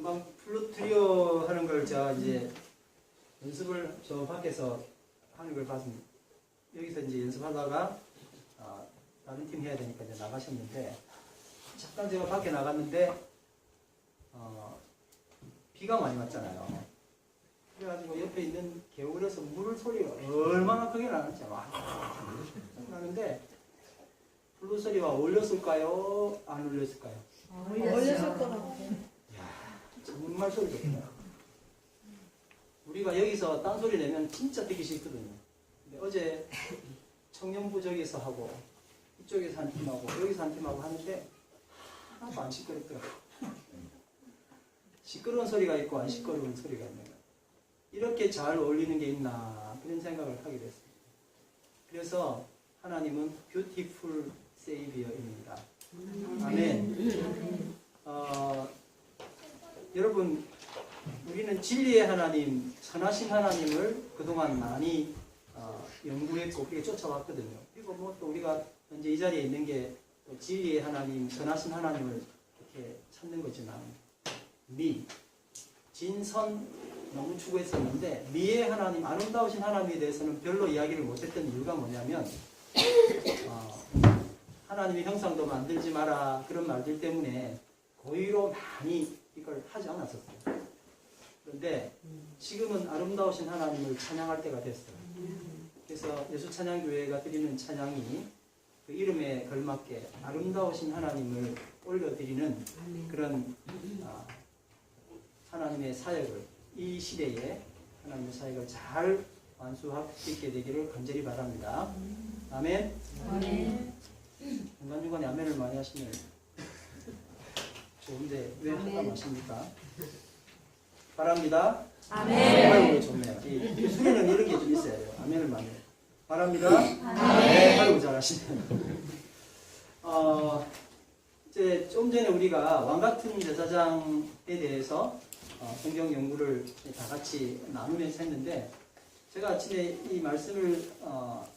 금방 플루트리오 하는 걸 제가 이제 연습을 저 밖에서 하는 걸 봤습니다. 여기서 이제 연습하다가 다른 팀 해야 되니까 이제 나가셨는데, 잠깐 제가 밖에 나갔는데 비가 많이 왔잖아요. 그래가지고 옆에 있는 개울에서 물 소리가 얼마나 크게 나는지 나는데, 플룻 소리가 울렸을까요? 안 울렸을까요? 올렸을 것 같아요. 정말 소리 좋구나. 우리가 여기서 딴소리 내면 진짜 듣기 싫거든요. 근데 어제 청년부 저기서 하고 이쪽에서 한 팀하고 여기서 한 팀하고 하는데 하나도 안 시끄럽더라고요. 시끄러운 소리가 있고 안 시끄러운 소리가 있는 거예요. 이렇게 잘 어울리는 게 있나 그런 생각을 하게 됐습니다. 그래서 하나님은 뷰티풀 세이비어입니다. 아멘. 여러분, 우리는 진리의 하나님, 선하신 하나님을 그동안 많이 연구했고 그렇게 쫓아왔거든요. 그리고 뭐 또 우리가 현재 이 자리에 있는 게 진리의 하나님, 선하신 하나님을 이렇게 찾는 거지만 진선 너무 추구했었는데 미의 하나님, 아름다우신 하나님에 대해서는 별로 이야기를 못했던 이유가 뭐냐면 하나님의 형상도 만들지 마라 그런 말들 때문에 고의로 많이 이걸 하지 않았었어요. 그런데 지금은 아름다우신 하나님을 찬양할 때가 됐어요. 그래서 예수찬양교회가 드리는 찬양이 그 이름에 걸맞게 아름다우신 하나님을 올려드리는 그런 하나님의 사역을, 이 시대에 하나님의 사역을 잘 완수할 수 있게 되기를 간절히 바랍니다. 아멘. 아멘. 중간중간에 아멘을 많이 하시면 좋은데 왜 하다 마십니까? 바랍니다. 아멘. 아이고 좋네요. 이 수련은 이런 게 좀 있어야 돼요. 아멘을 많이 해요. 바랍니다. 아멘. 아이고 잘하시네요. 이제 좀 전에 우리가 왕같은 제사장에 대해서 성경 연구를 다 같이 나누면서 했는데, 제가 아침에 이 말씀을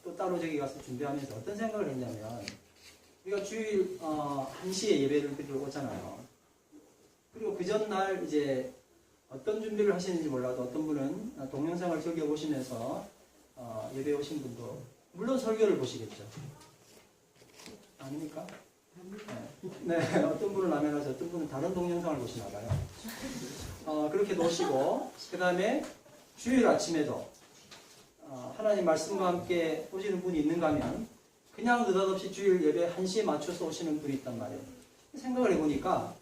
또 따로 저기 가서 준비하면서 어떤 생각을 했냐면, 우리가 주일 1시에 예배를 드리러 오잖아요. 그리고 그 전날 이제 어떤 준비를 하시는지 몰라도 어떤 분은 동영상을 즐겨보시면서 예배 오신 분도 물론 설교를 보시겠죠. 아닙니까? 네. 어떤 분은 라면 하셔서 어떤 분은 다른 동영상을 보시나 봐요. 그렇게 놓으시고 그 다음에 주일 아침에도 하나님 말씀과 함께 오시는 분이 있는가 하면 그냥 느닷없이 주일 예배 1시에 맞춰서 오시는 분이 있단 말이에요. 생각을 해보니까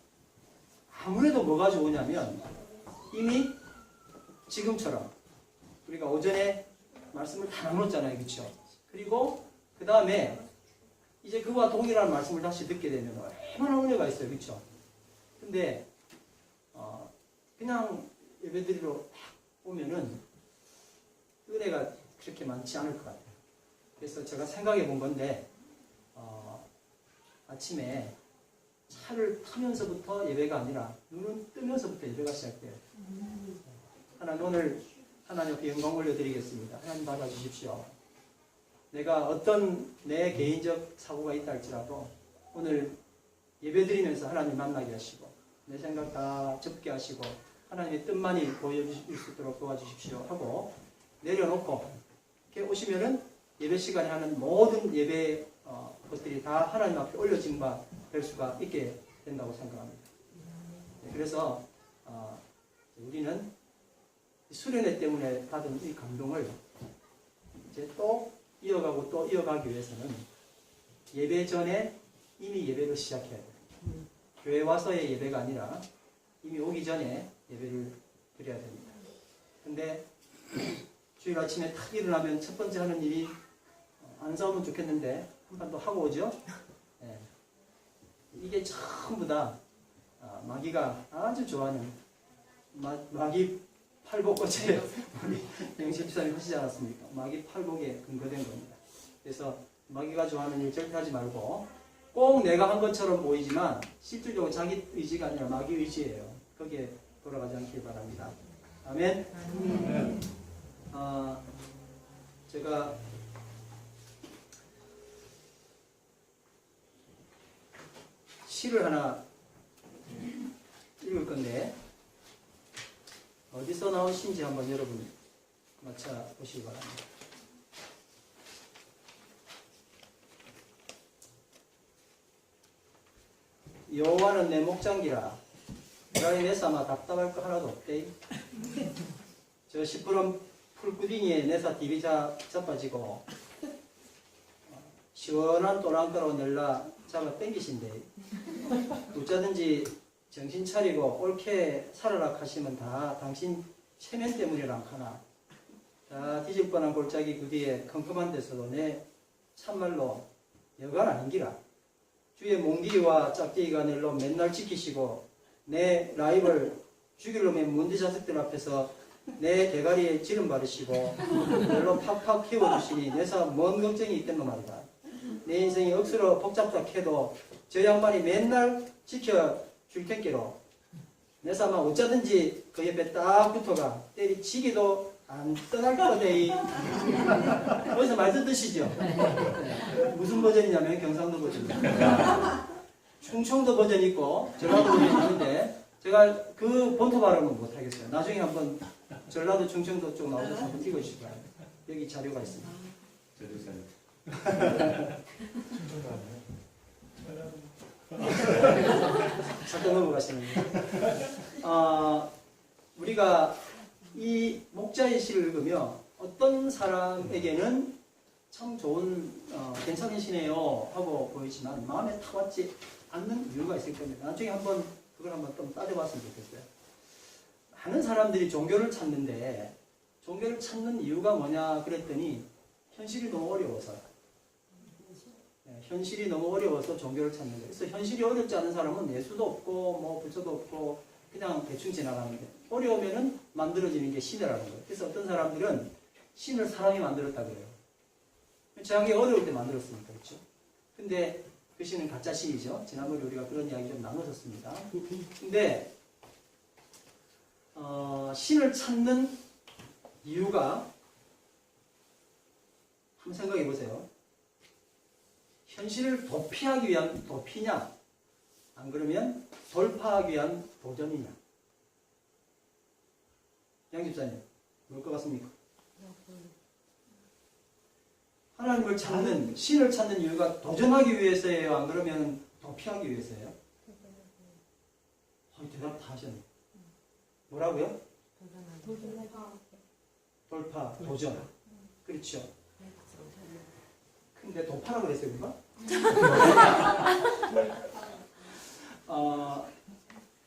아무래도 뭐가 좋으냐면 이미 지금처럼 우리가 오전에 말씀을 다 나눴잖아요. 그렇죠? 그리고 그 다음에 이제 그와 동일한 말씀을 다시 듣게 되면 얼마나 은혜가 있어요. 그렇죠? 근데 그냥 예배드리러 딱 오면은 은혜가 그렇게 많지 않을 것 같아요. 그래서 제가 생각해 본 건데 아침에 차를 타면서부터 예배가 아니라 눈은 뜨면서부터 예배가 시작돼요. 하나님, 오늘 하나님 앞에 영광 올려드리겠습니다. 하나님 받아주십시오. 내가 어떤 내 개인적 사고가 있다 할지라도 오늘 예배드리면서 하나님 만나게 하시고 내 생각 다 접게 하시고 하나님의 뜻만이 보여주실 수 있도록 도와주십시오 하고 내려놓고 이렇게 오시면은 예배 시간에 하는 모든 예배 것들이 다 하나님 앞에 올려진 바 될 수가 있게 된다고 생각합니다. 그래서 우리는 수련회 때문에 받은 이 감동을 이제 또 이어가고 또 이어가기 위해서는 예배 전에 이미 예배를 시작해야 돼요. 교회 와서의 예배가 아니라 이미 오기 전에 예배를 드려야 됩니다. 근데 주일 아침에 탁 일어나면 첫 번째 하는 일이 안 싸우면 좋겠는데 한 번 더 하고 오죠? 네. 이게 전부 다 마귀가 아주 좋아하는 마귀 팔복꽃에 우리 영신 주사님 하시지 않았습니까? 마귀 팔복에 근거된 겁니다. 그래서 마귀가 좋아하는 일 절대 하지 말고 꼭 내가 한 것처럼 보이지만 실질적으로 자기 의지가 아니라 마귀 의지예요. 거기에 돌아가지 않길 바랍니다. 아멘. 제가 시를 하나 읽을 건데 어디서 나오신지 한번 여러분 맞춰보시기 바랍니다. 여호와는 내 목장기라 내가 내 삼아 답답할 거 하나도 없대. 저 시끄러운 풀구덩이에 내사 디비 자빠지고 시원한 또랑가로 낼라 잡아 땡기신대. 어쩌든지 정신 차리고 옳게 살아라 하시면 다 당신 체면 때문이랑 하나. 다 뒤질 뻔한 골짜기 그 뒤에 컴컴한 데서도 내 참말로 여간 아닌기라. 주의 몽디와 짝대기가 낼로 맨날 지키시고 내 라이벌 죽일 놈의 문디 자식들 앞에서 내 대가리에 기름 바르시고 낼로 팍팍 키워주시니 내사 뭔 걱정이 있겠노 말이다. 내 인생이 억수로 복잡다 해도 저 양반이 맨날 지켜줄 텐께로 내사마 어쩌든지 그 옆에 딱 붙어가 때리치기도 안 떠날 거대이. 어디서 말 듣으시죠? 네. 무슨 버전이냐면 경상도 버전. 충청도 버전 있고 전라도 버전 있는데 제가 그 본토 발음은 못하겠어요. 나중에 한번 전라도 충청도 쪽 나오셔서 한번 읽어주시기 바랍니다. 여기 자료가 있습니다. 충청도 아니에요? 잠깐 넘어가시는 우리가 이 목자의 시를 읽으며 어떤 사람에게는 참 좋은 괜찮은 시네요 하고 보이지만 마음에 타왔지 않는 이유가 있을 겁니다. 나중에 한번 그걸 한번 좀 따져봤으면 좋겠어요. 많은 사람들이 종교를 찾는데 종교를 찾는 이유가 뭐냐 그랬더니 현실이 너무 어려워서. 현실이 너무 어려워서 종교를 찾는 거예요. 그래서 현실이 어렵지 않은 사람은 예수도 없고 뭐 부처도 없고 그냥 대충 지나가는 거예요. 어려우면은 만들어지는 게 신이라는 거예요. 그래서 어떤 사람들은 신을 사람이 만들었다 그래요. 자기 어려울 때 만들었으니까 그렇죠. 근데 그 신은 가짜 신이죠. 지난번에 우리가 그런 이야기 좀 나눠줬습니다. 근데 신을 찾는 이유가 한번 생각해 보세요. 현실을 도피하기 위한 도피냐, 안 그러면 돌파하기 위한 도전이냐. 양 집사님, 뭘 것 같습니까? 하나님을 찾는, 신을 찾는 이유가 도전하기 위해서예요? 안 그러면 도피하기 위해서예요? 대답 다 하셨네. 뭐라고요? 돌파, 도전. 그렇죠. 근데 도파라고 그랬어요, 우리가?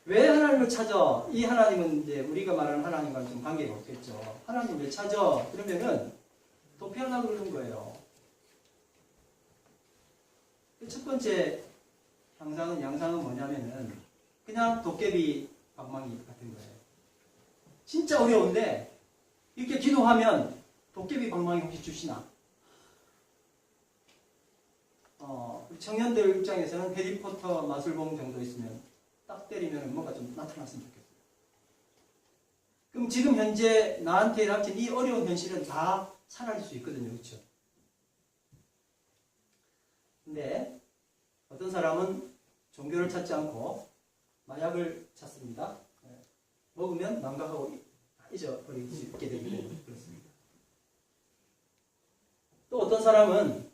왜 하나님을 찾아? 이 하나님은 이제 우리가 말하는 하나님과는 좀 관계가 없겠죠. 하나님 왜 찾아? 그러면은 도피하려고 그러는 거예요. 첫 번째 양상은 뭐냐면은 그냥 도깨비 방망이 같은 거예요. 진짜 어려운데 이렇게 기도하면 도깨비 방망이 혹시 주시나? 청년들 입장에서는 해리포터 마술봉 정도 있으면 딱 때리면 뭔가 좀 나타났으면 좋겠어요. 그럼 지금 현재 나한테 닥친 이 어려운 현실은 다 사라질 수 있거든요. 그렇죠? 근데 어떤 사람은 종교를 찾지 않고 마약을 찾습니다. 먹으면 망각하고 잊어버리게 되기도 그렇습니다. 또 어떤 사람은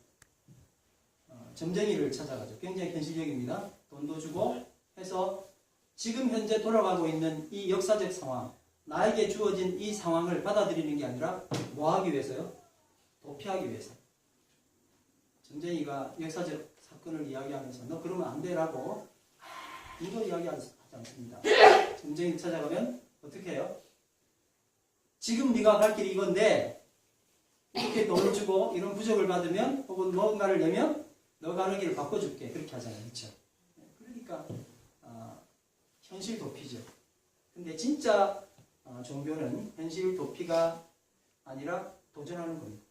점쟁이를 찾아가죠. 굉장히 현실적입니다. 돈도 주고 해서 지금 현재 돌아가고 있는 이 역사적 상황, 나에게 주어진 이 상황을 받아들이는 게 아니라 뭐 하기 위해서요? 도피하기 위해서. 점쟁이가 역사적 사건을 이야기하면서 너 그러면 안 돼라고 이거 이야기하지 않습니다. 점쟁이 찾아가면 어떻게 해요? 지금 네가 갈 길이 이건데 이렇게 돈을 주고 이런 부적을 받으면 혹은 뭔가를 내면 너가 하는 길을 바꿔줄게. 그렇게 하잖아요. 그렇죠? 그러니까 현실 도피죠. 근데 진짜 종교는 현실 도피가 아니라 도전하는 겁니다.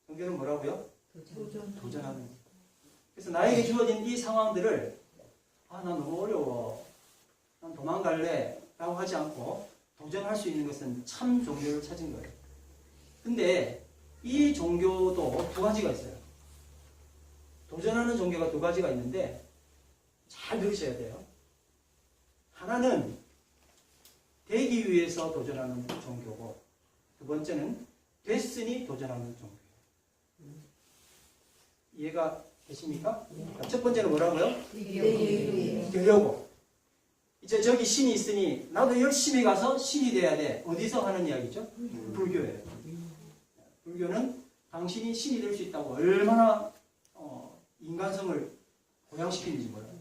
종교는 뭐라고요? 도전하는 겁니다. 그래서 나에게 주어진 이 상황들을 난 너무 어려워. 난 도망갈래. 라고 하지 않고 도전할 수 있는 것은 참 종교를 찾은 거예요. 근데 이 종교도 두 가지가 있어요. 도전하는 종교가 두 가지가 있는데 잘 들으셔야 돼요. 하나는 되기 위해서 도전하는 종교고, 두 번째는 됐으니 도전하는 종교예요. 이해가 되십니까? 첫 번째는 뭐라고요? 되려고. 이제 저기 신이 있으니 나도 열심히 가서 신이 돼야 돼. 어디서 하는 이야기죠? 불교예요. 불교는 당신이 신이 될 수 있다고 얼마나 인간성을 고양시키는지 몰라요.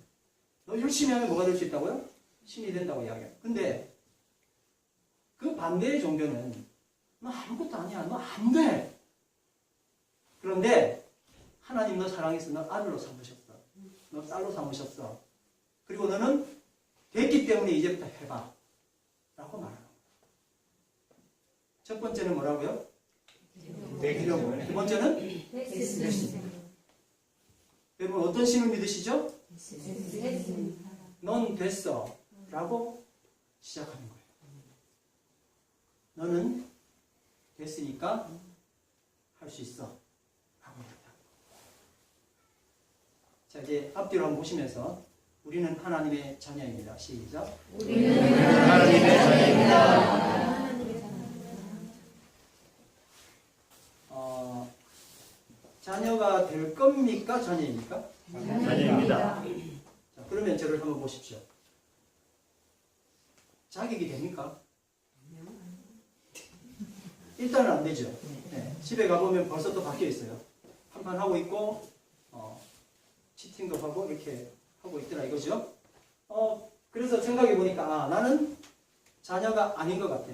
너 열심히 하면 뭐가 될 수 있다고요? 신이 된다고 이야기해요. 근데 그 반대의 종교는 너 아무것도 아니야. 너 안 돼. 그런데 하나님 너 사랑해서 너 아들로 삼으셨어. 너 딸로 삼으셨어. 그리고 너는 됐기 때문에 이제부터 해봐. 라고 말하는 거예요. 첫 번째는 뭐라고요? 되려고. 두 번째는 됐습니다. 여러분 어떤 신을 믿으시죠? 넌 됐어. 라고 시작하는 거예요. 너는 됐으니까 할 수 있어. 라고 합니다. 자, 이제 앞뒤로 한번 보시면서 우리는 하나님의 자녀입니다. 시작. 우리는 하나님의 자녀입니다. 자녀가 될 겁니까? 자녀입니까? 자녀입니다. 자, 그러면 저를 한번 보십시오. 자격이 됩니까? 일단은 안 되죠. 네, 집에 가보면 벌써 또 바뀌어 있어요. 한판 하고 있고, 치팅도 하고, 이렇게 하고 있더라 이거죠. 그래서 생각해 보니까, 나는 자녀가 아닌 것 같아.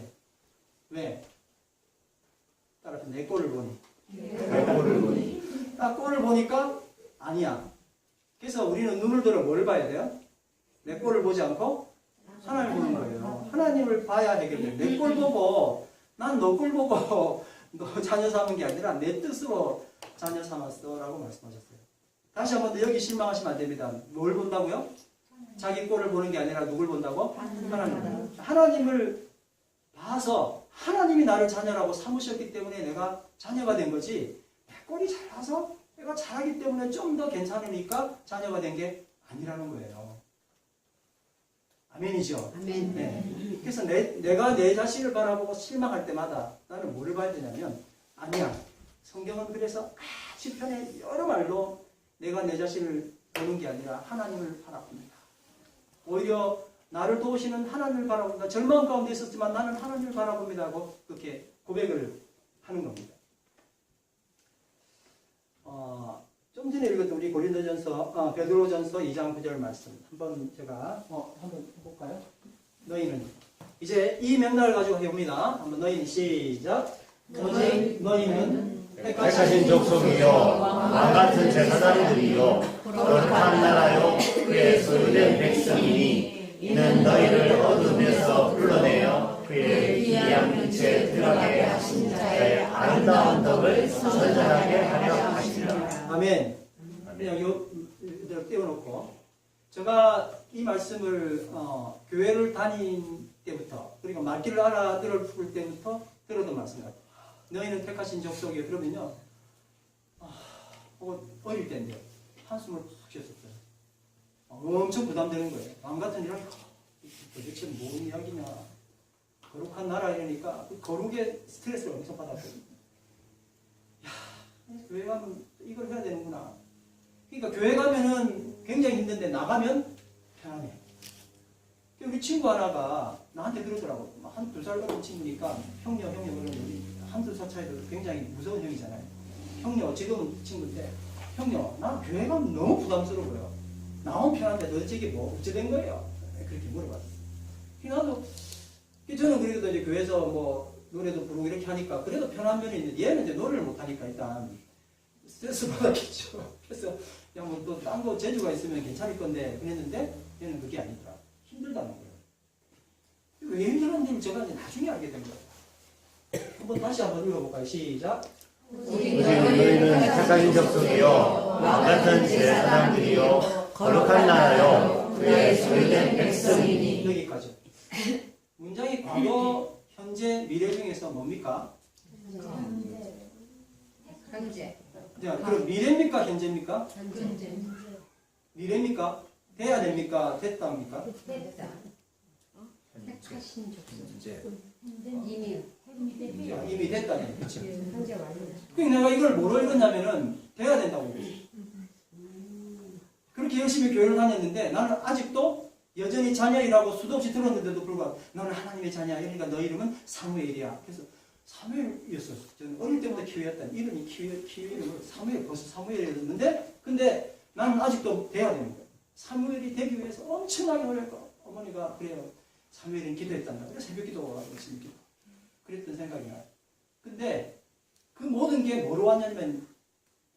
왜? 따라서 내 꼴을 보니. 딱 꼴을 보니까 아니야. 그래서 우리는 눈을 들어 뭘 봐야 돼요? 내 꼴을 보지 않고 하나님을 보는 거예요. 하나님을 봐야 해결돼요. 내 꼴 보고 난 너 꼴 보고 너 자녀 삼은 게 아니라 내 뜻으로 자녀 삼았어 라고 말씀하셨어요. 다시 한번 더 여기 실망하시면 안 됩니다. 뭘 본다고요? 자기 꼴을 보는 게 아니라 누굴 본다고? 하나님을. 하나님을 봐서 하나님이 나를 자녀라고 삼으셨기 때문에 내가 자녀가 된 거지, 내 꼴이 잘 나서 내가 잘하기 때문에 좀 더 괜찮으니까 자녀가 된 게 아니라는 거예요. 아멘이죠? 아멘. 네. 그래서 내가 내 자신을 바라보고 실망할 때마다 나는 뭐를 봐야 되냐면, 아니야. 성경은 그래서 시편의 여러 말로 내가 내 자신을 보는 게 아니라 하나님을 바라봅니다. 오히려 나를 도우시는 하나님을 바라봅니다. 절망 가운데 있었지만 나는 하나님을 바라봅니다 하고 그렇게 고백을 하는 겁니다. 좀 전에 읽었던 우리 고린도전서, 베드로전서 2장 9절 말씀 한번 제가 한번 해볼까요? 너희는 이제 이 맥락을 가지고 해봅니다. 한번 너희는 시작. 너희는 택하신 족속이요 왕같은 제사장들이요 거룩한 나라요 그의 소유된 백성이니 이는 너희를 어둠에서 불러내어 그의 귀한 빛에 들어가게 하신 자의 아름다운 덕을 선전하게 하려 하시니라. 아멘. 그냥 이대로 띄워놓고, 제가 이 말씀을 교회를 다닌 때부터, 그리고 말귀를 알아들을 때부터 들었던 말씀 같아요. 너희는 택하신 족속이요. 그러면요, 어릴 때인데 한숨을 푹 쉬었었어요. 엄청 부담되는 거예요. 왕 같은 이런 도대체 뭔 이야기냐. 거룩한 나라 이러니까 그 거룩의 스트레스를 엄청 받았거든요. 야, 교회 가면 이걸 해야 되는구나. 그러니까 교회 가면은 굉장히 힘든데 나가면 편안해. 우리 친구 하나가 나한테 그러더라고. 한 두 살 어린 친구니까 형녀 그러는 우리 한두 살 차이도 굉장히 무서운 형이잖아요. 형녀, 지금 친구인데, 형녀, 난 교회 가면 너무 부담스러워요. 나오면 편한데 도대체 이게 뭐 어찌 된 거예요? 그렇게 물어봤어요. 나도, 저는 그래도 이제 교회에서 뭐 노래도 부르고 이렇게 하니까 그래도 편한 면이 있는데, 얘는 이제 노래를 못하니까 일단 스트레스 받았겠죠. 그래서 그냥 뭐 또 딴 거 재주가 있으면 괜찮을 건데 그랬는데, 얘는 그게 아니더라. 힘들다는 거예요. 왜 힘들었는지 제가 이제 나중에 알게 된 거예요. 한번 다시 한번 읽어볼까요? 시작. 오직 너희는 택하신 족속이요 왕같은 제사장들이요 거룩한 나라요 그의 소유된 백성이니. 여기까지. 문장이 과거, 현재, 미래 중에서 뭡니까? 현재. 자, 그럼 미래입니까? 현재입니까? 현재. 미래입니까? 돼야 됩니까? 됐답니까? 됐다. 택하신 족속. 이제 이미 이미 됐다니. 그렇죠. 현재 완료. 그러니까 내가 이걸 뭐로 읽었냐면은 돼야 된다고 읽었어. 그렇게 열심히 교회를 다녔는데 나는 아직도 여전히 자녀이라고 수도 없이 들었는데도 불구하고 너는 하나님의 자녀야. 그러니까 너 이름은 사무엘이야. 그래서 사무엘이었어. 저는 어릴 때부터 키우였던 이름이 키우 이름을 사무엘, 벌써 사무엘이었는데 근데 나는 아직도 돼야 되는 거야. 사무엘이 되기 위해서 엄청나게 노력했고 어머니가 그래요. 사무엘은 기도했단다. 그래서 새벽 기도가 열심히 기도. 그랬던 생각이 나요. 근데 그 모든 게 뭐로 왔냐면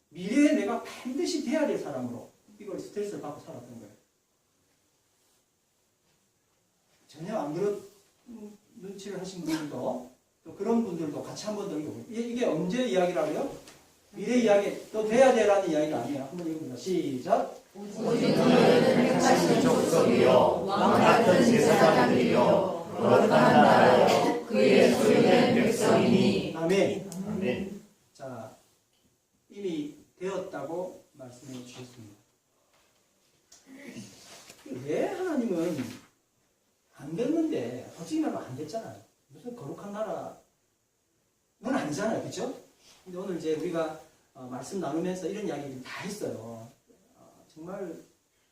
미래에 내가 반드시 돼야 될 사람으로 이걸 스트레스를 받고 살았던 거예요. 전혀 안 그런 눈치를 하신 분들도 또 그런 분들도 같이 한번 더 읽어보세요. 이게 언제 이야기라고요? 미래 이야기, 또 돼야 되라는 이야기가 아니에요. 한번 읽어보자. 시작. 오직 너희는 택하신 족속이요 왕 같은 제사장들이요 거룩한 나라요 그의 소유된 백성이니. 아멘. 아멘. 자, 이미 되었다고 말씀해 주셨습니다. 왜 하나님은 안 됐는데 솔직히 말하면 안 됐잖아요. 무슨 거룩한 나라는 아니잖아요. 그렇죠? 근데 오늘 이제 우리가 말씀 나누면서 이런 이야기를 다 했어요. 정말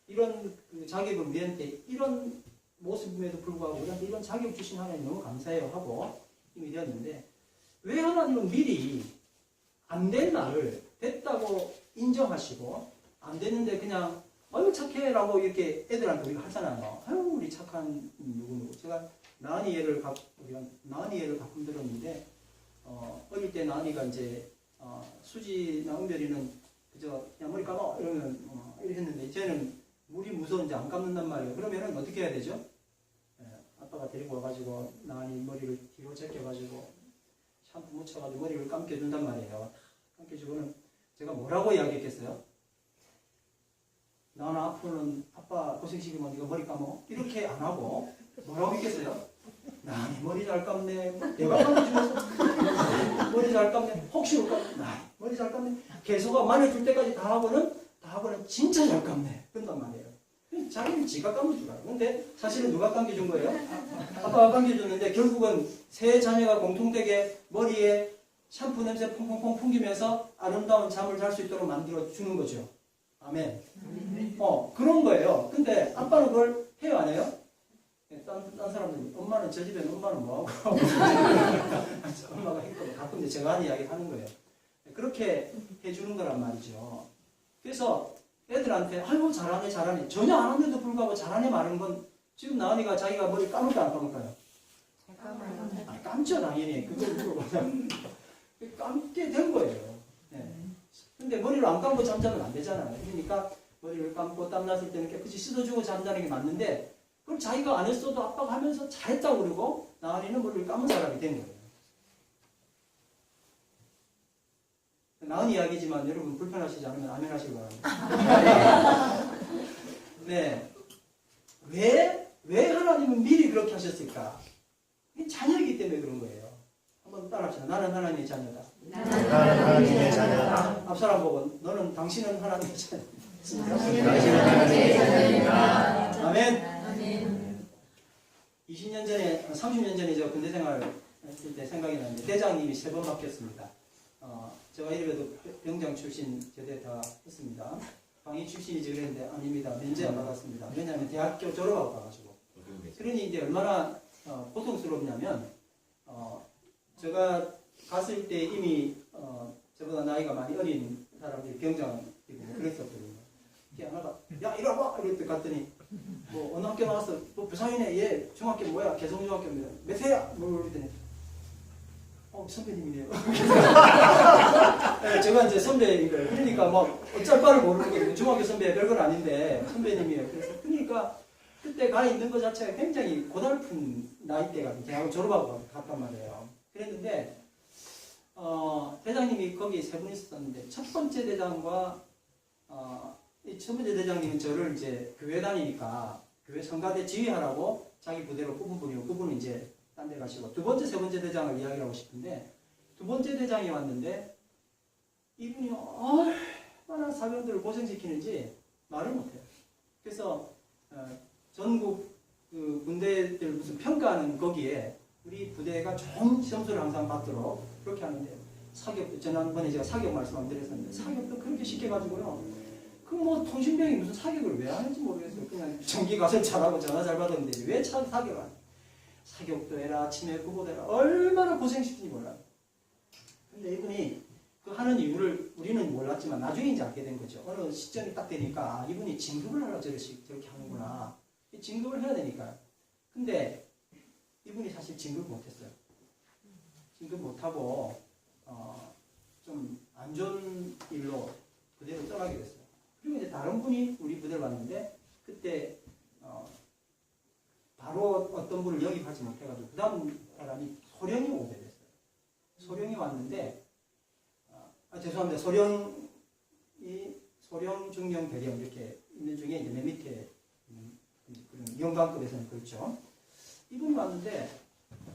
이런 그 자격을 우리한테 이런 모습임에도 불구하고 우리한테 이런 자격 주신 하나님 너무 감사해요 하고 이미 되었는데 왜 하나님은 미리 안 된 나를 됐다고 인정하시고 안 됐는데 그냥 아유 착해 라고 이렇게 애들한테 우리가 하잖아요. 아유 우리 착한 누구누구. 제가 나은이 얘를 가끔 들었는데 어릴 때 나은이가 이제 수지나 은별이는 그저 야 머리 감아 이러면 이렇게 했는데 쟤는 물이 무서운지 안 감는단 말이에요. 그러면은 어떻게 해야 되죠? 아빠가 데리고 와가지고 나은이 머리를 뒤로 제껴가지고 샴푸 묻혀가지고 머리를 감겨준단 말이에요. 감겨주고는 제가 뭐라고 이야기했겠어요? 나는 앞으로는 아빠 고생시키면 네가 머리 감어? 이렇게 안 하고 뭐라고 했겠어요? 나니 머리 잘 감네. 내가 감겨주면서 머리 잘 감네. 혹시 못 감네. 머리 잘 감네. 계속 말해줄 때까지 다 하고는 진짜 잘 감네. 그런단 말이에요. 자기는 지가 감을 줄 알아. 근데 사실은 누가 감겨준 거예요? 아빠가 감겨줬는데 결국은 세 자녀가 공통되게 머리에 샴푸 냄새 퐁퐁퐁 풍기면서 아름다운 잠을 잘 수 있도록 만들어 주는 거죠. 아멘. 그런 거예요. 근데 아빠는 그걸 해요, 안 해요? 딴 사람들은 엄마는 저 집에는 엄마는 뭐하고 엄마가 했거든. 가끔 이제 제가 하는 이야기 하는 거예요. 그렇게 해주는 거란 말이죠. 그래서 애들한테 아이고 잘하네 전혀 안 하는데도 불구하고 잘하네 말하는 건 지금 나은이가 자기가 머리 감을까 안 감을까요? 감죠 당연히. 그걸 물어보면 감게 된 거예요. 네. 근데 머리를 안 감고 잠자면 안 되잖아요. 그러니까 머리를 감고 땀났을 때는 깨끗이 씻어주고 잠자는 게 맞는데 그럼 자기가 안 했어도 아빠가 하면서 잘했다고 그러고 나은이는 머리를 감은 사람이 된 거예요. 나은 이야기지만 여러분 불편하시지 않으면 아멘 하시기 바랍니다. 네. 왜 하나님은 미리 그렇게 하셨을까? 자녀이기 때문에 그런 거예요. 한번 따라합시다. 나는 하나님의 자녀다. 나는 하나님의 자녀다. 앞 사람 보고 너는 당신은 하나님의 자녀다. 당신은 하나님의 자녀입니다. 아멘. 20년 전에, 30년 전에 저 군대 생활 했을 때 생각이 나는데 대장님이 3번 바뀌었습니다. 제가 이래도 병장 출신 제대 다 했습니다. 방위 출신이지 그랬는데 아닙니다. 면제 안 받았습니다. 왜냐하면 대학교 졸업하고 가가지고. 그러니 이제 얼마나 고통스럽냐면 제가 갔을 때 이미 저보다 나이가 많이 어린 사람들이 병장이고 그랬었거든요. 하나가 야 이리 와봐 이랬더니 갔더니 뭐 어느 학교 나왔어? 뭐 부산이네. 얘 중학교 뭐야? 개성중학교입니다. 몇 세야? 뭐 그랬더니 선배님이네요. 네, 제가 이제 선배인 거예요. 그러니까 뭐 어쩔 바를 모르는 거예요. 중학교 선배 별건 아닌데 선배님이에요. 그래서 그러니까 그때 가 있는 것 자체가 굉장히 고달픈 나이대가 대학을 졸업하고 갔단 말이에요. 그랬는데 대장님이 거기 3분 있었는데 첫 번째 대장과 이 첫 번째 대장님은 저를 이제 교회 다니니까 교회 성가대 지휘하라고 자기 부대로 뽑은 분이고 그분은 이제 딴 데 가시고 두 번째, 세 번째 대장을 이야기하고 싶은데 두 번째 대장이 왔는데 이분이 얼마나 사병들을 고생시키는지 말을 못해요. 그래서 전국 그 군대들 무슨 평가하는 거기에 우리 부대가 좋은 점수를 항상 받도록 그렇게 하는데 사격 지난번에 제가 사격 말씀 안 드렸었는데 사격도 그렇게 쉽게 가지고요. 그 뭐 통신병이 무슨 사격을 왜 하는지 모르겠어요. 그냥 전기 가설 잘하고 전화 잘 받았는데 왜 사격을 하냐. 사격도 해라 아침에 그거도 해라 얼마나 고생시키는지 몰라요. 근데 이분이 그 하는 이유를 우리는 몰랐지만 나중에 이제 알게 된 거죠. 어느 시점이 딱 되니까 아, 이분이 진급을 하려고 저렇게 하는구나. 진급을 해야 되니까. 근데 이분이 사실 진급을 못했어요. 진급 못하고 좀 안 좋은 일로 부대를 떠나게 됐어요. 그리고 이제 다른 분이 우리 부대를 왔는데 그때 바로 어떤 분을 영입하지 못해가지고 그 다음 사람이 소령이 오게 됐어요. 소령이 왔는데 죄송합니다. 소령, 중령, 대령 이렇게 있는 중에 이제 맨 밑에 그런 영광급에서는 그렇죠. 이분이 왔는데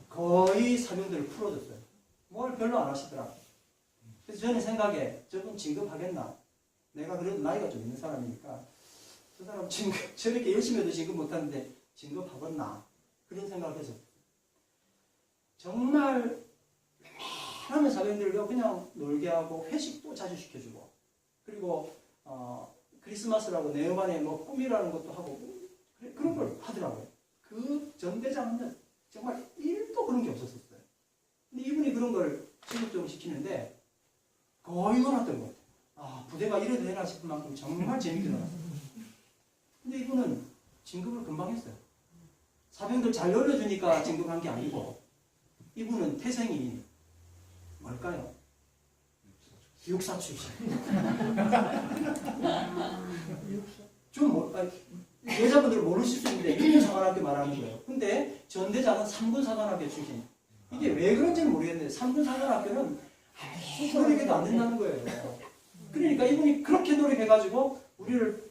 거의 사병들을 풀어줬어요. 뭘 별로 안 하시더라. 그래서 저는 생각에 저분 진급하겠나? 내가 그래도 나이가 좀 있는 사람이니까 저 사람 진급 저렇게 열심히 해도 진급 못하는데 진급하겠나? 그런 생각을 해서 정말 하는 사병들과 그냥 놀게 하고 회식도 자주 시켜주고 그리고 크리스마스라고 내음반에 뭐 꿈이라는 것도 하고 그런 걸 하더라고요. 그 전대장은 정말 1도 그런 게 없었어요. 근데 이분이 그런 걸 지속적으로 시키는데 거의 놀았던 것 같아요. 아, 부대가 이래도 되나 싶을 만큼 정말 재밌게 놀았어요. 근데 이분은 진급을 금방 했어요. 사병들 잘 놀려주니까 진급한 게 아니고 이분은 태생이 뭘까요? 육사 출신. 여자분들은 모르실 수 있는데 1군 사관학교 말하는 거예요. 근데 전대장은 3군 사관학교 출신. 이게 왜 그런지는 모르겠는데 3군 사관학교는 노력해도 안 된다는 거예요. 그러니까 이분이 그렇게 노력해가지고 우리를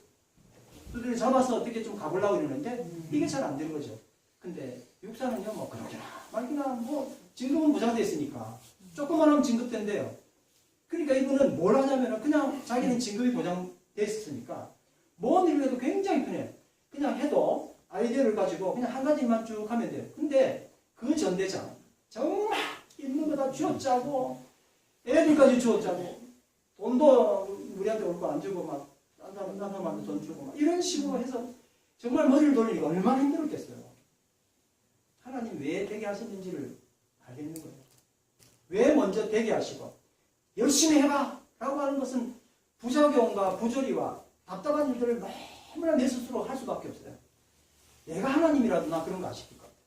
두드려 잡아서 어떻게 좀 가보려고 그러는데 이게 잘 안 되는 거죠. 근데 육사는요 뭐 그렇게나 말기나 뭐 진급은 보장돼 있으니까 조금만 하면 진급된대요. 그러니까 이분은 뭘 하냐면은 그냥 자기는 진급이 보장돼 있으니까 뭔 일을 해도 굉장히 편해요. 그냥 해도 아이디어를 가지고 그냥 한 가지만 쭉 하면 돼요. 근데 그 전대장 정말 있는 거 다 쥐어짜고 애들까지 쥐어짜고 돈도 우리한테 올 거 안 주고 막 딴 사람한테 돈 주고 막 이런 식으로 해서 정말 머리를 돌리니까 얼마나 힘들었겠어요. 하나님 왜 되게 하셨는지를 알겠는 거예요. 왜 먼저 되게 하시고 열심히 해봐 라고 하는 것은 부작용과 부조리와 답답한 일들을 너무나 내 스스로 할 수밖에 없어요. 내가 하나님이라도 나 그런 거 안 시킬 것 같아요.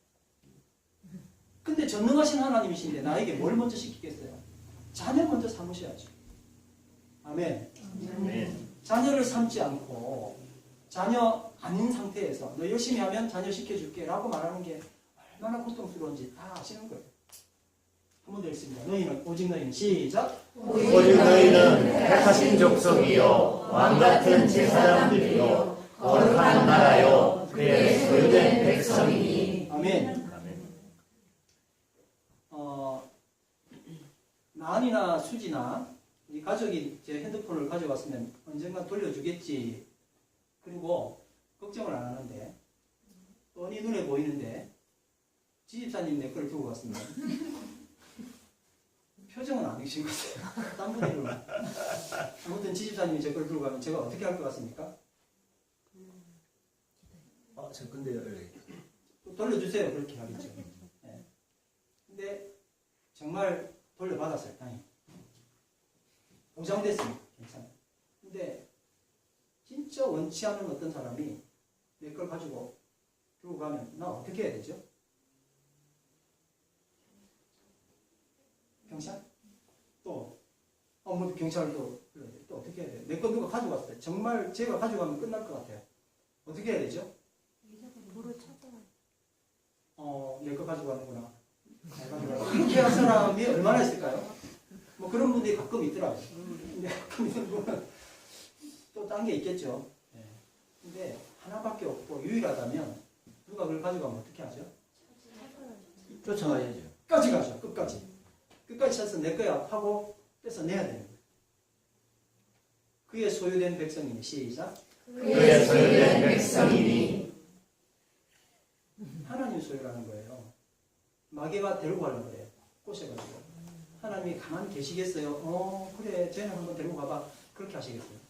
근데 전능하신 하나님이신데 나에게 뭘 먼저 시키겠어요? 자녀 먼저 삼으셔야죠. 아멘. 아멘. 자녀를 삼지 않고 자녀 아닌 상태에서 너 열심히 하면 자녀 시켜줄게 라고 말하는 게 얼마나 고통스러운지 다 아시는 거예요. 한 번 더 읽습니다. 너희는 오직 너희는 시작. 오직 너희는 택하신 족속이요 왕같은 제사장들이요 거룩한 나라요 그의 소유된 백성이니. 아멘. 나은이나 수지나 이 가족이 제 핸드폰을 가져갔으면 언젠가 돌려주겠지. 그리고 걱정을 안 하는데 뻔히 눈에 보이는데 지집사님 내 걸 두고 갔습니다. 표정은 안 익신 것 같아요. 딴 분이로. 아무튼 지집사님이 제 걸 들고 가면 제가 어떻게 할 것 같습니까? 저 근데요. 돌려주세요. 그렇게 하겠죠. 네. 근데 정말 돌려받았어요. 다행히. 보장됐으니까 괜찮아요. 근데 진짜 원치 않은 어떤 사람이 내 걸 가지고 들고 가면 나 어떻게 해야 되죠? 경찰? 또 뭐 경찰도 또 어떻게 해야 돼요? 내 거 누가 가져갔어요. 정말 제가 가져가면 끝날 것 같아요. 어떻게 해야 되죠? 내 거 가져가는구나. 그렇게 한 사람이 얼마나 있을까요? 뭐 그런 분들이 가끔 있더라고요. 근데 가끔 있는 분은 또 딴 게 있겠죠. 네. 근데 하나밖에 없고 유일하다면 누가 그걸 가져가면 어떻게 하죠? 쫓아가야죠. 끝까지 가죠. 끝까지. 끝까지 찾아서 내 거야 하고 뺏어내야 되는 거예요. 그의 소유된 백성이니 시작. 그의 소유된 백성이니. 소유라는 거예요. 마귀가 데리고 가려고 그래요. 꼬셔가지고. 하나님이 가만히 계시겠어요? 그래, 쟤는 한번 데리고 가봐. 그렇게 하시겠어요?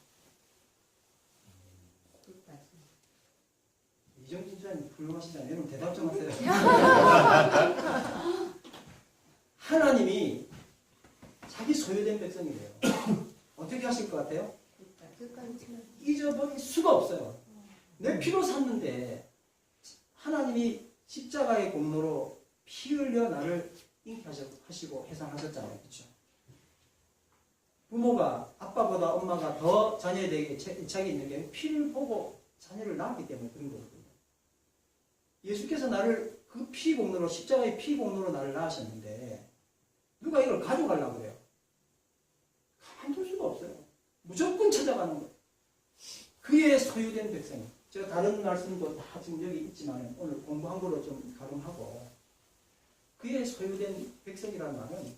이정진 주장님 훌륭하시잖아요. 여러분 대답 좀 하세요. 하나님이 자기 소유된 백성이래요. 어떻게 하실 것 같아요? 잊어버릴 수가 없어요. 내 피로 샀는데 하나님이 십자가의 공로로 피 흘려 나를 잉태하시고 해산하셨잖아요. 그렇죠? 부모가 아빠보다 엄마가 더 자녀에게 애착이 있는 게 피를 보고 자녀를 낳았기 때문에 그런 거거든요. 예수께서 나를 그 피 공로로 십자가의 피 공로로 나를 낳으셨는데 누가 이걸 가져가려고 그래요? 가만둘 수가 없어요. 무조건 찾아가는 거예요. 그의 소유된 백성. 제가 다른 말씀도 다 지금 여기 있지만 오늘 공부한 거로 좀 가름하고 그의 소유된 백성이라는 말은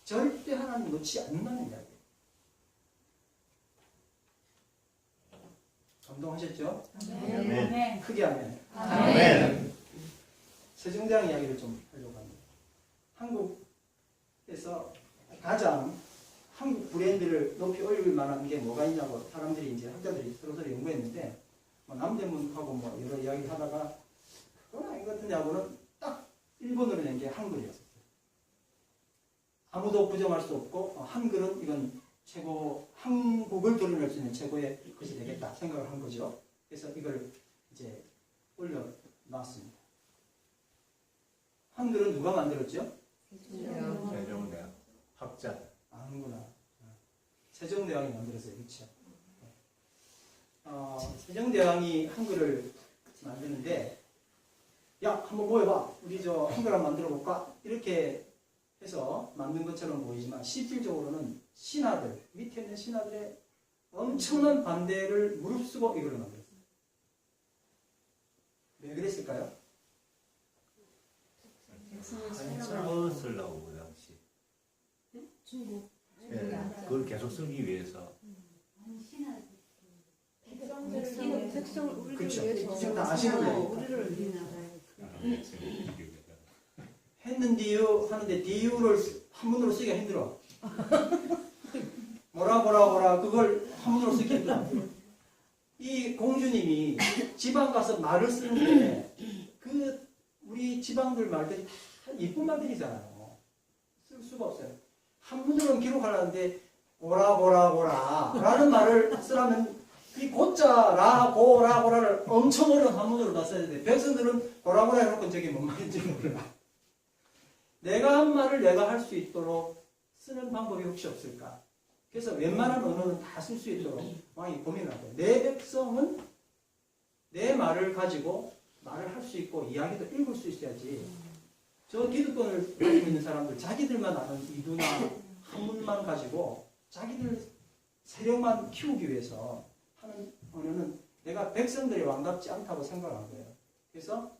절대 하나님 놓지 않는다는 이야기예요. 감동하셨죠? 아멘. 크게 하면. 아멘. 세종대왕 이야기를 좀 하려고 합니다. 한국에서 가장 한국 브랜드를 높이 올릴 만한 게 뭐가 있냐고 사람들이 이제 학자들이 서로 연구했는데 남대문하고 여러 이야기 하다가 그건 아닌 것 같은데 하고는 딱 1번으로 낸 게 한글이었어요. 아무도 부정할 수 없고 한글은 이건 최고 한국을 드러낼 수 있는 최고의 것이 되겠다 생각을 한 거죠. 그래서 이걸 이제 올려놨습니다. 한글은 누가 만들었죠? 세종대왕 학자. 아는구나. 세종대왕이 만들었어요. 그렇죠? 세종대왕이 한글을 만드는데 야 한번 모여봐. 우리 저 한글 한번 만들어 볼까? 이렇게 해서 만든 것처럼 보이지만 실질적으로는 신하들, 밑에 있는 신하들의 엄청난 반대를 무릅쓰고 이걸 만들었어요. 왜 그랬을까요? 한자어 쓰려고 그 당시. 중국. 예, 그걸 계속 쓰기 위해서. 백성을 우리를 그쵸. 위해서 지금 다 아시는 거예요. 우리를 위해서 했는디요 하는데 디유를 한문으로 쓰기가 힘들어. 뭐라 그걸 한문으로 쓰기 힘들어. 이 공주님이 지방 가서 말을 쓰는데 그 우리 지방들 말들이 다 이쁜 말들이잖아요. 쓸 수가 없어요. 한문으로는 기록하려는데 보라 라는 말을 쓰라면 이 고자라고라를 엄청 어려운 한문으로 다 써야 되는데 백성들은 보라보라 해놓고 저게 뭔 말인지 몰라. 내가 한 말을 내가 할 수 있도록 쓰는 방법이 혹시 없을까? 그래서 웬만한 언어는 다 쓸 수 있도록 왕이 고민을 하고 내 백성은 내 말을 가지고 말을 할 수 있고 이야기도 읽을 수 있어야지. 저 기득권을 가지고 있는 사람들 자기들만 아는 이두나 한문만 가지고 자기들 세력만 키우기 위해서 하는 언어는 내가 백성들이 왕답지 않다고 생각한 거예요. 그래서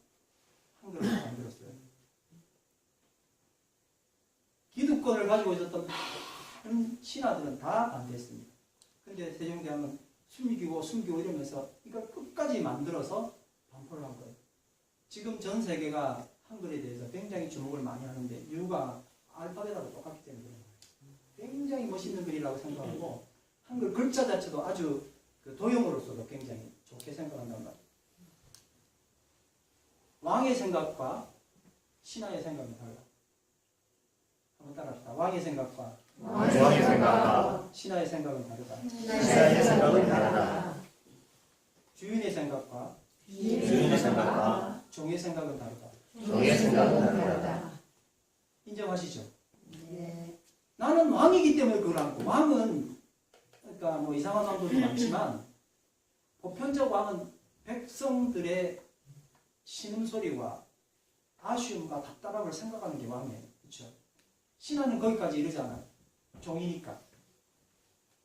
한글을 만들었어요. 기득권을 가지고 있었던 많은 신하들은 다 반대했습니다. 그런데 세종대왕은 숨기고 이러면서 이걸 끝까지 만들어서 반포를 한 거예요. 지금 전 세계가 한글에 대해서 굉장히 주목을 많이 하는데 이유가 알파벳하고 똑같기 때문에 굉장히 멋있는 글이라고 생각하고 한글 글자 자체도 아주 그 도형으로서도 굉장히 좋게 생각한단 말이에요. 왕의 생각과 신하의 생각은 달라. 한번 따라합시다. 왕의 생각과 신하의 생각은 다르다. 신하의 생각은 다르다. 주인의 생각과 주인의 생각과 종의 생각은 다르다. 종의 생각은 다르다. 인정하시죠? 네. 나는 왕이기 때문에 그걸 하고 왕은 그러니까 뭐 이상한 왕들도 많지만 보편적 왕은 백성들의 신음소리와 아쉬움과 답답함을 생각하는 게 왕이에요. 그렇죠? 신하는 거기까지 이르잖아요. 종이니까.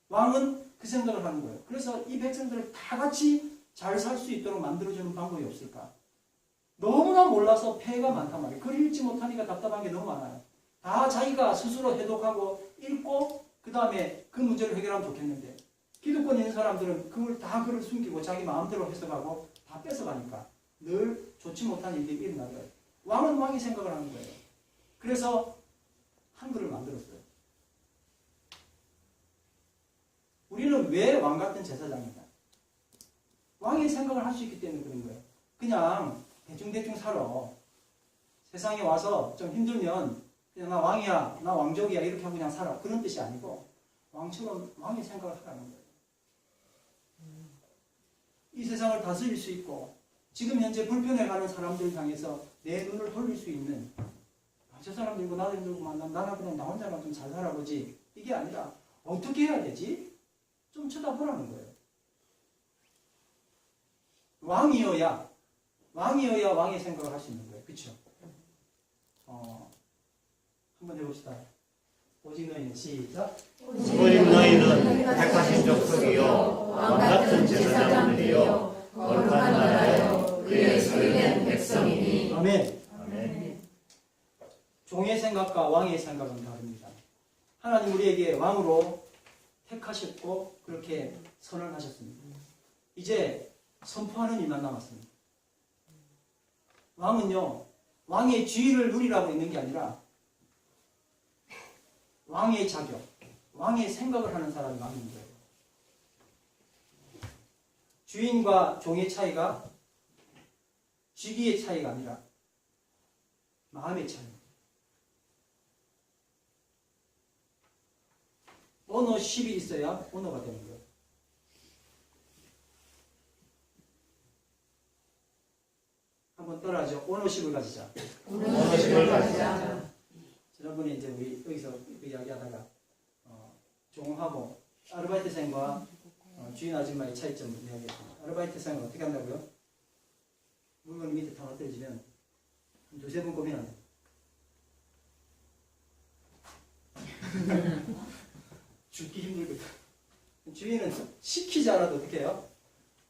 왕은 그 생각을 하는 거예요. 그래서 이 백성들을 다 같이 잘 살 수 있도록 만들어주는 방법이 없을까? 너무나 몰라서 폐해가 많단 말이에요. 글 읽지 못하니까 답답한 게 너무 많아요. 다 자기가 스스로 해독하고 읽고 그 다음에 그 문제를 해결하면 좋겠는데 기득권 있는 사람들은 그걸 다 글을 숨기고 자기 마음대로 해석하고 다 뺏어가니까 늘 좋지 못한 일들이 일어나요. 왕은 왕의 생각을 하는 거예요. 그래서 한글을 만들었어요. 우리는 왜 왕 같은 제사장이냐? 왕의 생각을 할 수 있기 때문에 그런 거예요. 그냥 대충대충 살아. 세상에 와서 좀 힘들면 그냥 나 왕이야, 나 왕족이야 이렇게 하고 그냥 살아. 그런 뜻이 아니고 왕처럼 왕의 생각을 하라는 거예요. 이 세상을 다스릴 수 있고 지금 현재 불편해가는 사람들 향해서 내 눈을 돌릴 수 있는 저 사람 들고 나도 힘들고만 나는 그냥 나 혼자만 좀 잘 살아보지 이게 아니라 어떻게 해야 되지? 좀 쳐다보라는 거예요. 왕이어야 왕의 생각을 할 수 있는 거예요. 그렇죠? 한번 해봅시다. 오직 너희는 시작. 오직 너희는 택하신 족속이요 왕같은 제사장들이요 거룩한 나라요 그의 소유된 백성이니. 아멘. 아멘. 종의 생각과 왕의 생각은 다릅니다. 하나님 우리에게 왕으로 택하셨고 그렇게 선언하셨습니다. 이제 선포하는 일만 남았습니다. 왕은요, 왕의 지위를 누리라고 있는 게 아니라 왕의 자격, 왕의 생각을 하는 사람이 왕인 거예요. 주인과 종의 차이가 직위의 차이가 아니라 마음의 차이입니다. 언어 10이 있어야 언어가 되는 거예요. 한번 따라하죠. 언어 10을 가지자. 언어 10을 가지자. 지난번에 이제 우리 여기서 이야기하다가 종하고 아르바이트생과 주인 아줌마의 차이점을 이야기했습니다. 아르바이트생은 어떻게 한다고요? 물건이 밑에 다 떨어지면 한 두세 번 고민한다. 죽기 힘들거든. 주인은 시키지 않아도 어떻게 해요?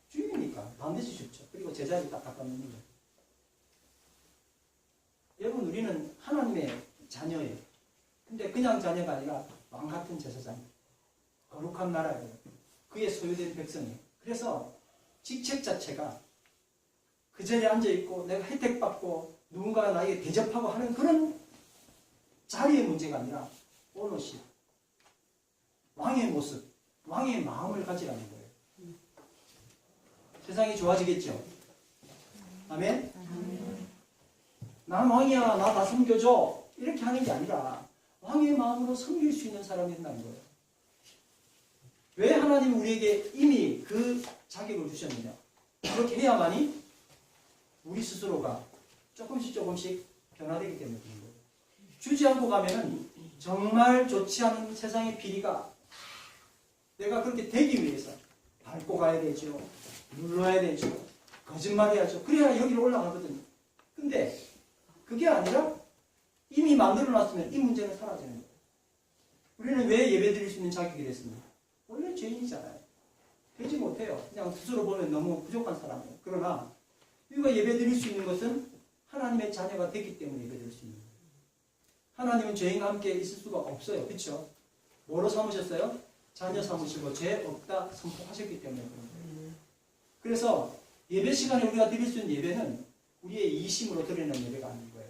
주인이니까 반드시 죽죠. 그리고 제자리 딱 닦아놓는 거예요. 여러분 우리는 하나님의 자녀예요. 근데 그냥 자녀가 아니라 왕같은 제사장, 거룩한 나라예요. 그의 소유된 백성이에요. 그래서 직책 자체가 그 자리에 앉아있고 내가 혜택받고 누군가가 나에게 대접하고 하는 그런 자리의 문제가 아니라 오너십, 왕의 모습, 왕의 마음을 가지라는 거예요. 세상이 좋아지겠죠? 아멘? 난 왕이야, 나 다 섬겨줘 이렇게 하는 게 아니라 왕의 마음으로 섬길 수 있는 사람이 된다는 거예요. 왜 하나님 우리에게 이미 그 자격을 주셨느냐? 그렇게 해야만이 우리 스스로가 조금씩 변화되기 때문에 그런 거예요. 주지 않고 가면은 정말 좋지 않은 세상의 비리가 내가 그렇게 되기 위해서 밟고 가야 되죠. 눌러야 되죠. 거짓말해야죠. 그래야 여기로 올라가거든요. 근데 그게 아니라 이미 만들어놨으면 이 문제는 사라지는 거예요. 우리는 왜 예배드릴 수 있는 자격이 됐습니까? 원래 죄인이잖아요. 되지 못해요. 그냥 스스로 보면 너무 부족한 사람이에요. 그러나 우리가 예배드릴 수 있는 것은 하나님의 자녀가 됐기 때문에 예배드릴 수 있는 거예요. 하나님은 죄인과 함께 있을 수가 없어요. 그렇죠? 뭐로 삼으셨어요? 자녀 삼으시고 죄 없다 선포하셨기 때문에 그런 거예요. 그래서 예배 시간에 우리가 드릴 수 있는 예배는 우리의 이심으로 드리는 예배가 아닌 거예요.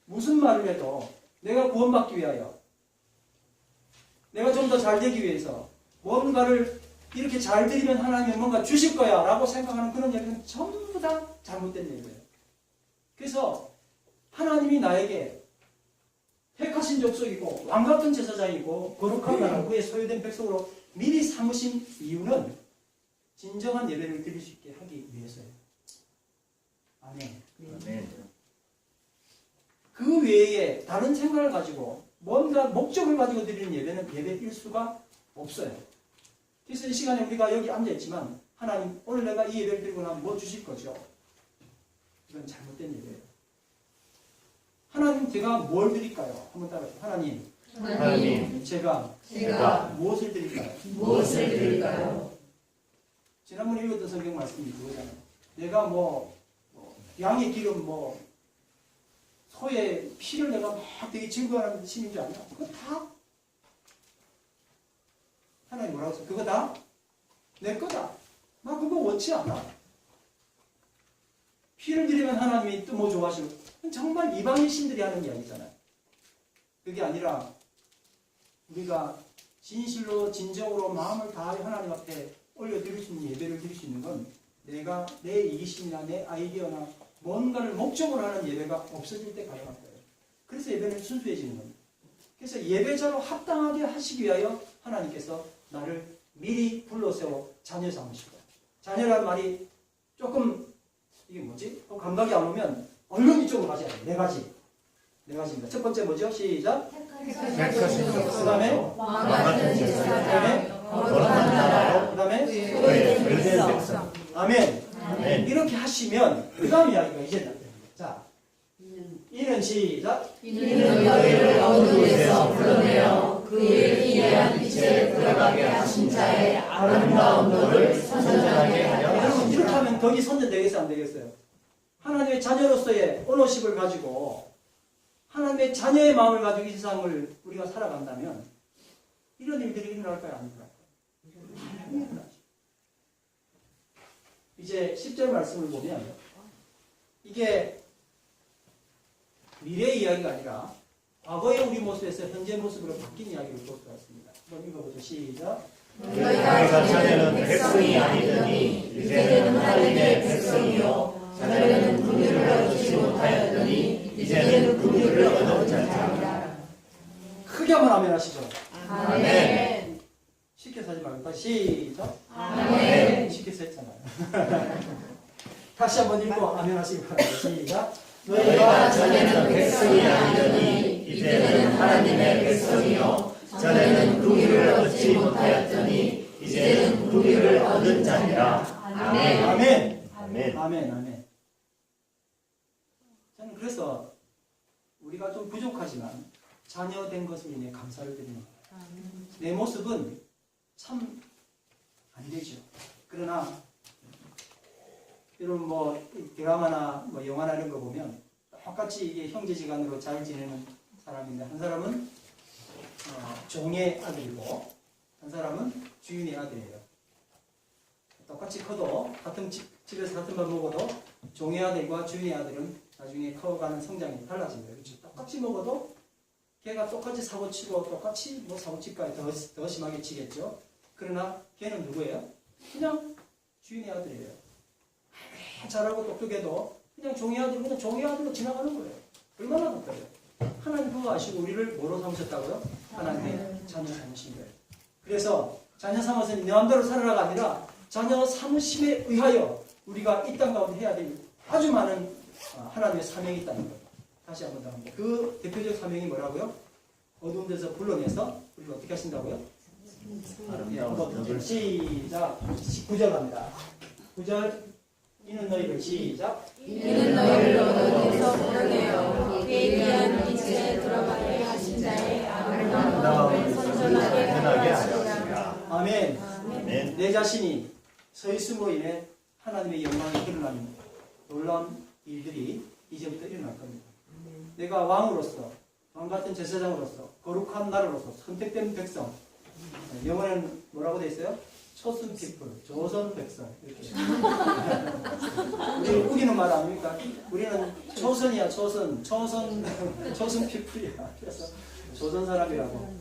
무슨 말을 해도 내가 구원받기 위하여 내가 좀 더 잘 되기 위해서 뭔가를 이렇게 잘 드리면 하나님이 뭔가 주실 거야 라고 생각하는 그런 예배는 전부 다 잘못된 예배예요. 그래서 하나님이 나에게 택하신 족속이고 왕같은 제사장이고 거룩한 나라 그의 소유된 백성으로 미리 삼으신 이유는 진정한 예배를 드릴 수 있게 하기 위해서예요. 아멘. 아멘. 그 외에 다른 생각을 가지고 뭔가 목적을 가지고 드리는 예배는 예배일 수가 없어요. 그래서 이 시간에 우리가 여기 앉아있지만 하나님 오늘 내가 이 예배를 드리고 나면 뭐 주실 거죠? 이건 잘못된 예배예요. 하나님 제가 뭘 드릴까요? 한번 따라해요. 하나님 제가 무엇을 드릴까요? 무엇을 드릴까요? 지난번에 읽었던 성경 말씀이 그거잖아요. 내가 양의 기름 소의 피를 내가 막 되게 즐거워하는 신인 줄 아냐? 그거 다 하나님 뭐라고 했어요? 그거 다 내 거다. 나 그거 원치 않아. 피를 드리면 하나님이 또 뭐 좋아하시고, 정말 이방인 신들이 하는 이야기잖아요. 그게 아니라 우리가 진실로 진정으로 마음을 다하여 하나님 앞에 올려드릴 수 있는 예배를 드릴 수 있는 건 내가 내 이기심이나 내 아이디어나 뭔가를 목적으로 하는 예배가 없어질 때 가능한 거예요. 그래서 예배는 순수해지는 겁니다. 그래서 예배자로 합당하게 하시기 위하여 하나님께서 나를 미리 불러세워 자녀 삼으시고, 자녀란 말이 조금 이게 뭐지? 감각이 안 오면 얼른 이쪽으로 가지 않아요. 네 가지입니다. 첫 번째 뭐죠? 시작. 택하신 그 족속이요 다음에 왕 같은 그 제사장 다음에 거룩한 나라요 그 다음에 의된 백성. 아멘. 아멘. 이렇게 하시면 그 다음 이야기가 이제 나옵니다. 자, 이는 시작. 이는 너희를 어둠에서 불러내어 그의 기이한 빛에 들어가게 하신 자의 아름다운 너를 선전하게 하려 여러분 이렇게 하시니라. 하면 덕이 선전되겠어요? 안 되겠어요? 하나님의 자녀로서의 오너십을 가지고 하나님의 자녀의 마음을 가지고 이 세상을 우리가 살아간다면 이런 일들이 일어날까요? 안 일어날까요? 일어나죠. 이제 10절 말씀을 보면 이게 미래의 이야기가 아니라 과거의 우리 모습에서 현재 모습으로 바뀐 이야기를 볼 수가 있습니다. 한번 읽어보죠. 시작. 너희가 전에는 백성이 아니더니 이제는 하나님의 백성이요 전에는 긍휼을 얻지 못하였더니 이제는 긍휼을 얻은 자라. 크게 한번 아멘 하시죠. 아멘. 쉽게 사지 말고 다시 시작. 아멘. 쉽게 썼잖아요. 다시 한번 읽고 아멘 하시기 바랍니다. 시작. 너희가 전에는 백성이 아니더니 이제는 하나님의 백성이요 전에는 긍휼을 얻지 못하였더니 이제는 긍휼을 얻은 자니라. 아멘. 아멘. 아멘. 아멘. 아멘. 저는 그래서 우리가 좀 부족하지만 자녀 된 것을 인해 감사를 드리는 거예요. 내 모습은 참 안 되죠. 그러나 여러분 뭐 드라마나 뭐 영화나 이런 거 보면 똑같이 이게 형제지간으로 잘 지내는 사람인데 한 사람은 종의 아들이고 한 사람은 주인의 아들이에요. 똑같이 커도 같은 집에서 같은 밥 먹어도 종의 아들과 주인의 아들은 나중에 커가는 성장이 달라집니다. 그렇죠? 똑같이 먹어도 걔가 똑같이 사고치고 똑같이 뭐 사고칠까요? 더 심하게 치겠죠. 그러나 걔는 누구예요? 그냥 주인의 아들이에요. 잘하고 똑똑해도 그냥 종의 아들, 그냥 종의 아들로 지나가는 거예요. 얼마나 똑똑해요. 하나님 그거 아시고 우리를 뭐로 삼으셨다고요? 하나님의 자녀 삼으신 거예요. 그래서 자녀 삼아서 내 마음대로 살아라가 아니라 자녀 삼으심에 의하여 우리가 이 땅 가운데 해야 될 아주 많은 하나님의 사명이 있다는 거예요. 다시 한번 더 합니다. 그 대표적 사명이 뭐라고요? 어두운 데서 불러내서 우리를 어떻게 하신다고요? 아름다운 시작. 9절 갑니다. 9절. 이는 너희를 시작. 이는 너희를 어둠에서 불러내어 그의 귀한 빛에 들어가게 하신 자의 아름다운 너를 선전하게 하려 하시니라. 아멘. 아멘. 내 자신이 서 있음으로 인해 하나님의 영광이 드러나는 놀라운 일들이 이제부터 일어날 겁니다. 내가 왕으로서, 왕 같은 제사장으로서, 거룩한 나라로서 선택된 백성. 영어는 뭐라고 돼 있어요? 초선 피플, 조선 백성. 이렇게. 우리 우기는 말 아닙니까? 우리는 초선이야, 초선 피플이야. 그래서 조선 사람이라고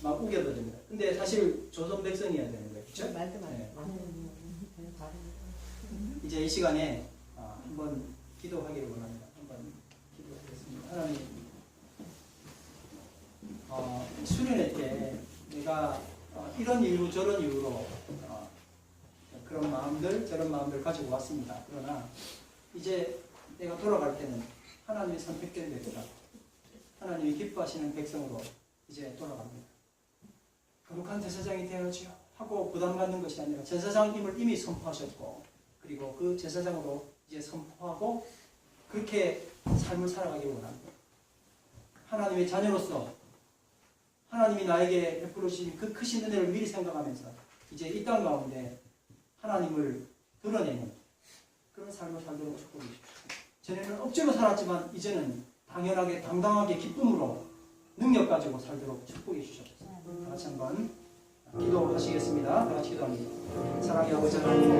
막 우겨도 됩니다. 근데 사실 조선 백성이어야 되는 거예요. 그렇죠? 이제 이 시간에 한번 기도하기를 원합니다. 한번 기도하겠습니다. 하나님, 수련회 때 내가 이런 이유 저런 이유로 그런 마음들 저런 마음들 가지고 왔습니다. 그러나 이제 내가 돌아갈 때는 하나님의 선택된 백성, 하나님이 기뻐하시는 백성으로 이제 돌아갑니다. 거룩한 제사장이 되어야지요 하고 부담 갖는 것이 아니라 제사장임을 이미 선포하셨고 그리고 그 제사장으로 이제 선포하고 그렇게 삶을 살아가기 원합니다. 하나님의 자녀로서 하나님이 나에게 베풀어 주신 그 크신 은혜를 미리 생각하면서 이제 이 땅 가운데 하나님을 드러내는 그런 삶을 살도록 축복해 주십시오. 전에는 억지로 살았지만 이제는 당연하게 당당하게 기쁨으로 능력 가지고 살도록 축복해 주셨습니다. 다 같이 한번 기도하시겠습니다. 다 같이 기도합니다. 사랑의 아버지 하나님,